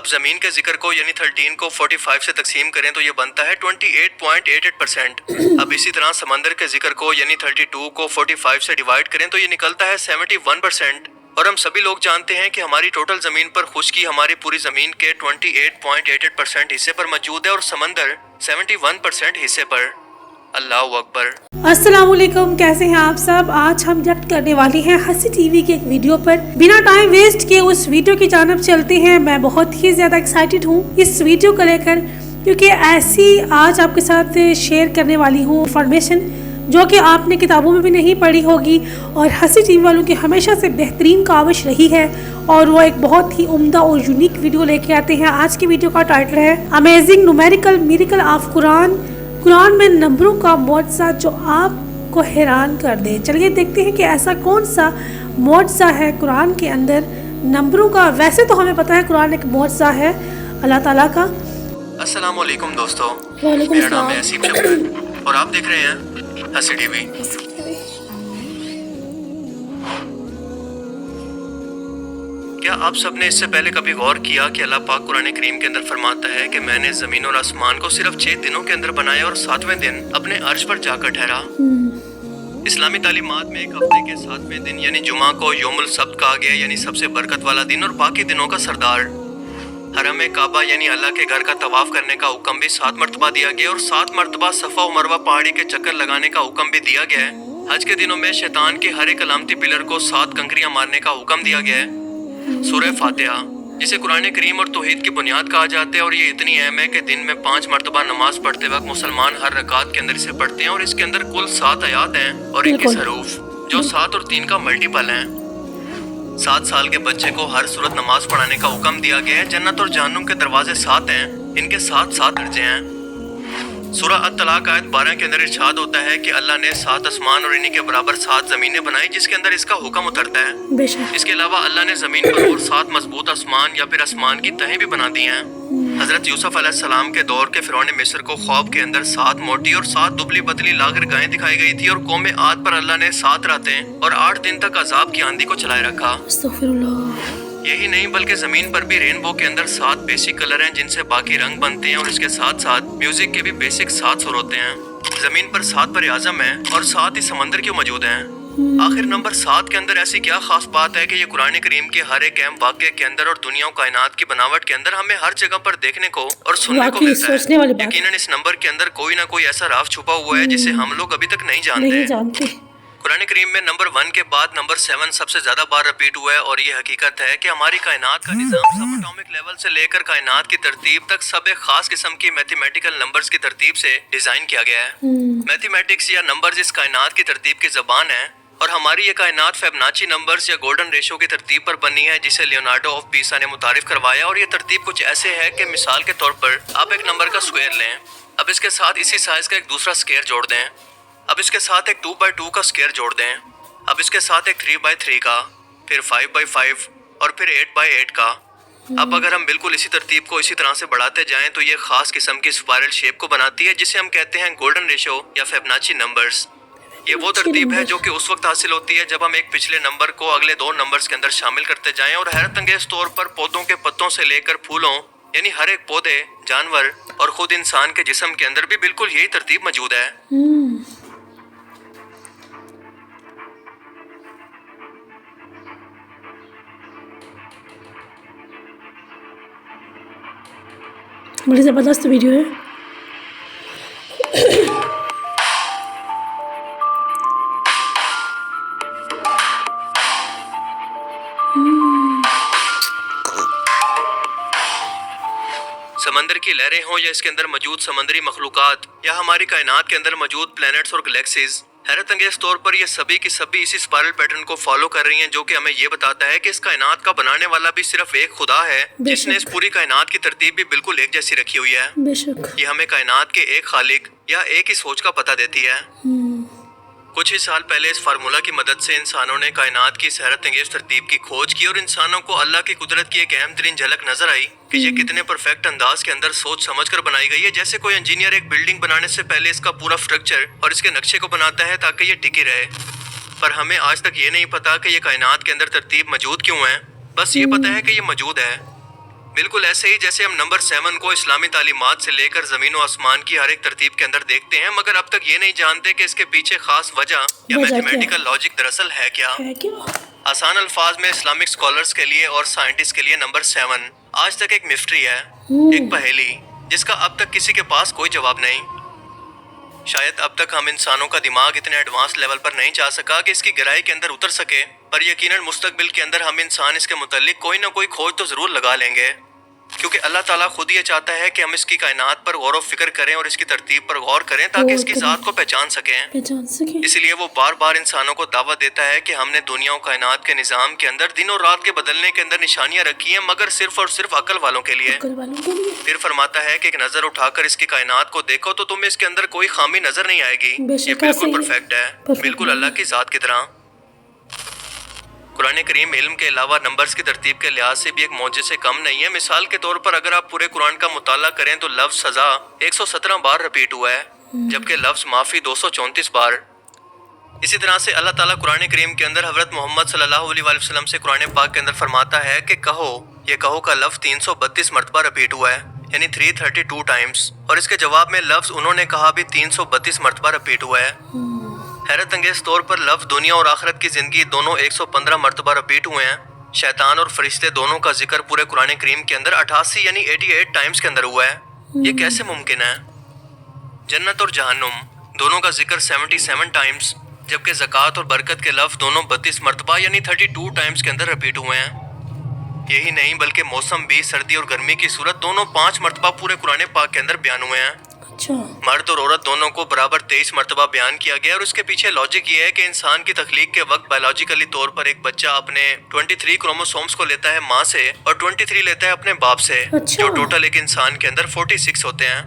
अब जमीन के जिक्र को यानी 13 को 45 से तकसीम करें तो ये बनता है 28.88%। अब इसी तरह समंदर के जिक्र को यानी 32 को 45 से डिवाइड करें तो ये निकलता है 71%। और हम सभी लोग जानते हैं कि हमारी टोटल जमीन पर खुश्की हमारी पूरी जमीन के 28.88% हिस्से पर मौजूद है और समंदर 71% हिस्से पर। अल्लाह अकबर। अस्सलामुअलैकुम, कैसे हैं आप सब। आज हम रिएक्ट करने वाले हैं हंसी टीवी के एक वीडियो पर। बिना टाइम वेस्ट किए उस वीडियो की जानब चलते हैं। मैं बहुत ही ज़्यादा एक्साइटेड हूँ इस वीडियो को लेकर, क्योंकि ऐसी आज आपके साथ शेयर करने वाली हूँ इंफॉर्मेशन जो कि आपने किताबों में भी नहीं पढ़ी होगी और हंसी टीवी वालों की हमेशा से बेहतरीन काविश रही है और वो एक बहुत ही उम्दा और यूनिक वीडियो लेके आते हैं। आज की वीडियो का टाइटल है amazing numerical miracle of Quran, Quran में नंबरों का मुआजिज़ा जो आपको हैरान कर दे। चलिए देखते हैं कि ऐसा कौन सा मुआजिज़ा है कुरान के अंदर नंबरों का। वैसे तो हमें पता है कुरान एक मुआजिज़ा है अल्लाह ताला का। अस्सलाम वालेकुम दोस्तों, वालेकुम मेरा नाम सलाम। है असीम शफकत और आप देख रहे हैं हंसी टीवी। क्या आप सब ने इससे पहले कभी गौर किया कि अल्लाह पाक कुरान करीम के अंदर फरमाता है कि मैंने जमीन और आसमान को सिर्फ 6 दिनों के अंदर बनाया और 7वें दिन अपने अर्श पर जाकर ठहरा। इस्लामी तालीमात में एक हफ्ते के 7वें दिन यानी जुमा को यौमुल सब्त कहा गया, यानी सबसे बरकत वाला दिन और बाकी दिनों का सरदार। हरम काबा यानी अल्लाह के घर का तवाफ करने का हुक्म भी 7 मरतबा दिया गया और 7 मरतबा सफा और मरवा पहाड़ी के चक्कर लगाने का हुक्म भी दिया गया है। हज के दिनों में शैतान के हर एक अलामती पिलर को 7 कंकरियां मारने का हुक्म दिया गया है। सूरह फातिहा, जिसे कुरान करीम और तौहीद की बुनियाद कहा जाता है और ये इतनी अहम है कि दिन में 5 मरतबा नमाज पढ़ते वक्त मुसलमान हर रकात के अंदर इसे पढ़ते हैं और इसके अंदर कुल 7 आयात हैं और 21 हरूफ जो 7 और 3 का मल्टीपल है। 7 साल के बच्चे को हर सूरत नमाज पढ़ाने का हुक्म दिया गया है। जन्नत और जहन्नुम के दरवाजे 7 हैं, इनके 7 दर्जे हैं। सूरह अत-तलाक आयत 12 के अंदर इरशाद होता है कि अल्लाह ने 7 आसमान और इन्हीं के बराबर 7 जमीनें बनाई जिसके अंदर इसका हुक्म उतरता है। इसके अलावा अल्लाह ने जमीन पर और 7 मजबूत आसमान या फिर आसमान की तहें भी बना दी हैं। हजरत यूसुफ अलैहिस्सलाम के दौर के फिरौन मिस्र को ख्वाब के अंदर 7 मोटी और 7 दुबली पतली लागर गायें दिखाई गई थी और कौम आद पर अल्लाह ने 7 रातें और 8 दिन तक अजाब की आंधी को चलाए रखा। यही नहीं बल्कि जमीन पर भी रेनबो के अंदर 7 बेसिक कलर हैं जिनसे बाकी रंग बनते हैं और इसके साथ साथ म्यूजिक के भी बेसिक 7 सुर होते हैं। जमीन पर 7 बर आज़म है और 7 ही समंदर क्यों मौजूद हैं। आखिर नंबर 7 के अंदर ऐसी क्या खास बात है कि ये कुरान करीम के हर एक अहम वाक़े के अंदर और दुनिया और कायनात की बनावट के अंदर हमें हर जगह पर देखने को और सुनने को मिलता है। यकीनन इस नंबर के अंदर कोई ना कोई ऐसा राज छुपा हुआ है जिसे हम लोग अभी तक नहीं जानते। कुरान करीम में नंबर 1 के बाद नंबर 7 सबसे ज्यादा बार रिपीट हुआ है और ये हकीकत है कि हमारी कायनात का निजाम सब एटॉमिक लेवल से लेकर कायनात की तरतीब तक सब एक खास किस्म की मैथमेटिकल नंबर्स की तरतीब से डिजाइन किया गया है। मैथमेटिक्स या नंबर्स इस कायनात की तरतीब की जबान है और हमारी ये कायनात फिबोनाची नंबर्स या गोल्डन रेशो की तरतीब पर बनी है जिसे लियोनार्डो ऑफ पिसा ने मुतारिफ करवाया। और ये तरतीब कुछ ऐसे है कि मिसाल के तौर पर आप एक नंबर का स्क्वायर लें, अब इसके साथ इसी साइज का एक दूसरा स्क्वायर जोड़ दें, अब इसके साथ एक 2x2 का स्क्वायर जोड़ दें, अब इसके साथ एक 3x3 का, फिर 5x5 और फिर 8x8 का। अब अगर हम बिल्कुल इसी तरतीब को इसी तरह से बढ़ाते जाएं तो ये खास किस्म की स्पाइरल शेप को बनाती है जिसे हम कहते हैं गोल्डन रेशो या फिबोनाची नंबर्स। ये वो तरतीब है जो कि उस वक्त हासिल होती है जब हम एक पिछले नंबर को अगले 2 नंबर्स के अंदर शामिल करते जाएं और हैरत अंगेज तौर पर पौधों के पत्तों से लेकर फूलों यानी हर एक पौधे, जानवर और खुद इंसान के जिस्म के अंदर भी बिल्कुल यही तरतीब मौजूद है। बड़ी ज़बरदस्त वीडियो है। समंदर की लहरें हों या इसके अंदर मौजूद समंदरी मखलूकात या हमारी कायनात के अंदर मौजूद प्लैनेट्स और गैलेक्सीज, हैरत अंगेज तौर पर ये सभी की सभी इसी स्पाइरल पैटर्न को फॉलो कर रही हैं जो कि हमें ये बताता है कि इस कायनात का बनाने वाला भी सिर्फ एक खुदा है जिसने इस पूरी कायनात की तरतीब भी बिल्कुल एक जैसी रखी हुई है। ये हमें कायनात के एक खालिक या एक ही सोच का पता देती है। कुछ ही साल पहले इस फार्मूला की मदद से इंसानों ने कायनात की हैरत अंगेज तरतीब की खोज की और इंसानों को अल्लाह की कुदरत की एक अहम तरीन झलक नजर आई कि ये कितने परफेक्ट अंदाज के अंदर सोच समझ कर बनाई गई है, जैसे कोई इंजीनियर एक बिल्डिंग बनाने से पहले इसका पूरा स्ट्रक्चर और इसके नक्शे को बनाता है ताकि ये टिकी रहे। पर हमें आज तक ये नहीं पता कि ये कायनात के अंदर तरतीब मौजूद क्यों है, बस ये पता है कि ये मौजूद है। بالکل ایسے ہی جیسے ہم نمبر 7 کو اسلامی تعلیمات سے لے کر زمین و آسمان کی ہر ایک ترتیب کے اندر دیکھتے ہیں، مگر اب تک یہ نہیں جانتے کہ اس کے پیچھے خاص وجہ یا میتھمیٹیکل لاجک دراصل ہے کیا۔ آسان الفاظ میں اسلامک اسکالرز کے لیے اور سائنٹسٹ کے لیے نمبر 7 آج تک ایک مسٹری ہے، ایک پہیلی جس کا اب تک کسی کے پاس کوئی جواب نہیں۔ شاید اب تک ہم انسانوں کا دماغ اتنے ایڈوانس لیول پر نہیں جا سکا کہ اس کی گہرائی کے اندر اتر سکے، پر یقیناً مستقبل کے اندر ہم انسان اس کے متعلق کوئی نہ کوئی کھوج تو ضرور لگا لیں گے، کیونکہ اللہ تعالیٰ خود یہ چاہتا ہے کہ ہم اس کی کائنات پر غور و فکر کریں اور اس کی ترتیب پر غور کریں تاکہ اس کی ذات کو پہچان سکیں۔ اسی لیے وہ بار بار انسانوں کو دعوت دیتا ہے کہ ہم نے دنیا و کائنات کے نظام کے اندر دن اور رات کے بدلنے کے اندر نشانیاں رکھی ہیں، مگر صرف اور صرف عقل والوں کے لیے۔ پھر فرماتا ہے کہ ایک نظر اٹھا کر اس کی کائنات کو دیکھو تو تمہیں اس کے اندر کوئی خامی نظر نہیں آئے گی، یہ بالکل پرفیکٹ ہے، بالکل اللہ کی ذات کی طرح۔ قرآن کریم علم کے علاوہ نمبرز کی ترتیب کے لحاظ سے بھی ایک معجزے سے کم نہیں ہے۔ مثال کے طور پر اگر آپ پورے قرآن کا مطالعہ کریں تو لفظ سزا 117 بار رپیٹ ہوا ہے، جبکہ لفظ معافی 234 بار۔ اسی طرح سے اللہ تعالیٰ قرآن کریم کے اندر حضرت محمد صلی اللہ علیہ وآلہ وسلم سے قرآن پاک کے اندر فرماتا ہے کہ کہو، یہ کہو کا لفظ 332 مرتبہ رپیٹ ہوا ہے، یعنی 332 ٹائمز، اور اس کے جواب میں لفظ انہوں نے کہا بھی 332 مرتبہ رپیٹ ہوا ہے۔ حیرت انگیز طور پر لفظ دنیا اور آخرت کی زندگی دونوں 115 مرتبہ رپیٹ ہوئے ہیں۔ شیطان اور فرشتے دونوں کا ذکر پورے قرآن کریم کے اندر 88 یعنی 88 ٹائمز کے اندر ہوا ہے۔ یہ کیسے ممکن ہے؟ جنت اور جہنم دونوں کا ذکر 77 ٹائمز، جبکہ زکوٰۃ اور برکت کے لفظ دونوں 32 مرتبہ یعنی 32 ٹائمز کے اندر رپیٹ ہوئے ہیں۔ یہی نہیں بلکہ موسم بھی، سردی اور گرمی کی صورت دونوں 5 مرتبہ پورے قرآن پاک کے اندر بیان ہوئے ہیں۔ مرد اور عورت دونوں کو برابر 23 مرتبہ بیان کیا گیا، اور اس کے پیچھے لاجک یہ ہے کہ انسان کی تخلیق کے وقت بایولوجیکلی طور پر ایک بچہ اپنے 23 کروموسومز کو لیتا ہے ماں سے اور 23 لیتا ہے اپنے باپ سے، جو ٹوٹل ایک انسان کے اندر 46 ہوتے ہیں۔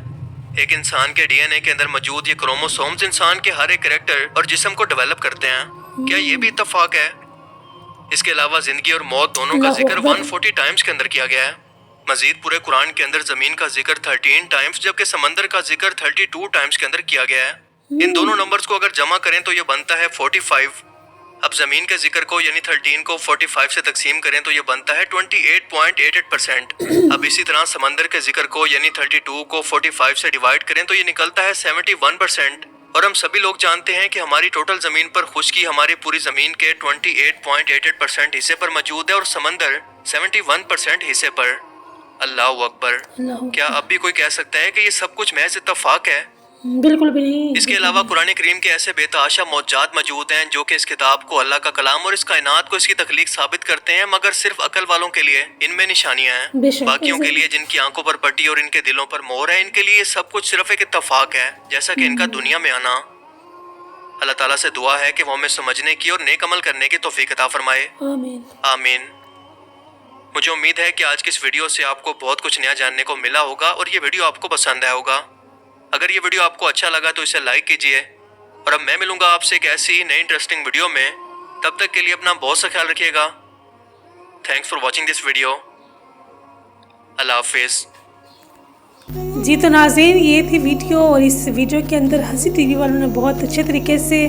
ایک انسان کے ڈی این اے کے اندر موجود یہ کروموسومز انسان کے ہر ایک کریکٹر اور جسم کو ڈیولپ کرتے ہیں۔ کیا یہ بھی اتفاق ہے؟ اس کے علاوہ زندگی اور موت دونوں کا ذکر 140 ٹائمز کے اندر کیا گیا ہے۔ مزید پورے قرآن کے اندر زمین کا ذکر 13 ٹائمز جبکہ سمندر کا ذکر 32 ٹائمز کے اندر کیا گیا ہے۔ ان دونوں نمبرز کو اگر جمع کریں تو یہ بنتا ہے 45۔ اب زمین کے ذکر کو یعنی 13 کو 45 سے تقسیم کریں تو یہ بنتا ہے 28.88%۔ اب اسی طرح سمندر کے ذکر کو یعنی 32 کو 45 سے ڈیوائڈ کریں تو یہ نکلتا ہے 71%۔ اور ہم سبھی لوگ جانتے ہیں کہ ہماری ٹوٹل زمین پر خشکی ہماری پوری زمین کے 28.88% حصے پر موجود ہے اور سمندر 71% حصے پر۔ اللہ اکبر! کیا اب بھی کوئی کہہ سکتا ہے کہ یہ سب کچھ محض اتفاق ہے؟ بالکل بھی نہیں۔ اس کے علاوہ قرآن کریم کے ایسے بے تحاشا معجزات موجود ہیں جو کہ اس کتاب کو اللہ کا کلام اور اس کائنات کو اس کی تخلیق ثابت کرتے ہیں، مگر صرف عقل والوں کے لیے ان میں نشانیاں ہیں۔ باقیوں کے لیے جن کی آنکھوں پر پٹی اور ان کے دلوں پر مہر ہے، ان کے لیے یہ سب کچھ صرف ایک اتفاق ہے، جیسا کہ ان کا دنیا میں آنا۔ اللہ تعالیٰ سے دعا ہے کہ وہ ہمیں سمجھنے کی اور نیک عمل کرنے کی توفیق عطا فرمائے، آمین۔ مجھے امید ہے کہ آج کی اس ویڈیو سے آپ کو بہت کچھ نیا جاننے کو ملا ہوگا اور یہ ویڈیو آپ کو پسند آیا ہوگا۔ اگر یہ ویڈیو آپ کو اچھا لگا تو اسے لائک کیجئے، اور اب میں ملوں گا آپ سے ایک ایسی نئی انٹرسٹنگ ویڈیو میں۔ تب تک کے لیے اپنا بہت سا خیال رکھیے گا۔ Thanks for watching this video. اللہ حافظ۔ جی تو ناظرین، یہ تھی ویڈیو، اور اس ویڈیو کے اندر ہنسی ٹی وی والوں نے بہت اچھے طریقے سے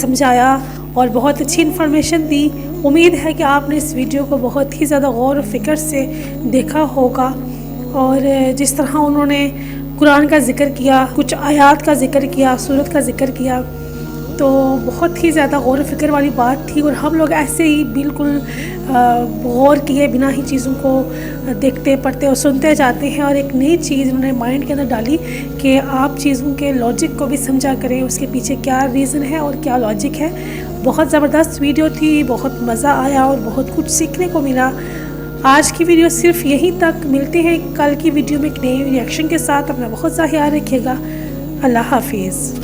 سمجھایا اور بہت اچھی انفارمیشن دی۔ امید ہے کہ آپ نے اس ویڈیو کو بہت ہی زیادہ غور و فکر سے دیکھا ہوگا، اور جس طرح انہوں نے قرآن کا ذکر کیا، کچھ آیات کا ذکر کیا، سورت کا ذکر کیا، تو بہت ہی زیادہ غور و فکر والی بات تھی۔ اور ہم لوگ ایسے ہی بالکل غور کیے بنا ہی چیزوں کو دیکھتے پڑھتے اور سنتے جاتے ہیں، اور ایک نئی چیز انہوں نے مائنڈ کے اندر ڈالی کہ آپ چیزوں کے لاجک کو بھی سمجھا کریں، اس کے پیچھے کیا ریزن ہے اور کیا لاجک ہے۔ بہت زبردست ویڈیو تھی، بہت مزہ آیا اور بہت کچھ سیکھنے کو ملا۔ آج کی ویڈیو صرف یہیں تک، ملتے ہیں کل کی ویڈیو میں ایک نئی ریئیکشن کے ساتھ۔ اپنا بہت سا خیال رکھیے گا۔ اللہ حافظ۔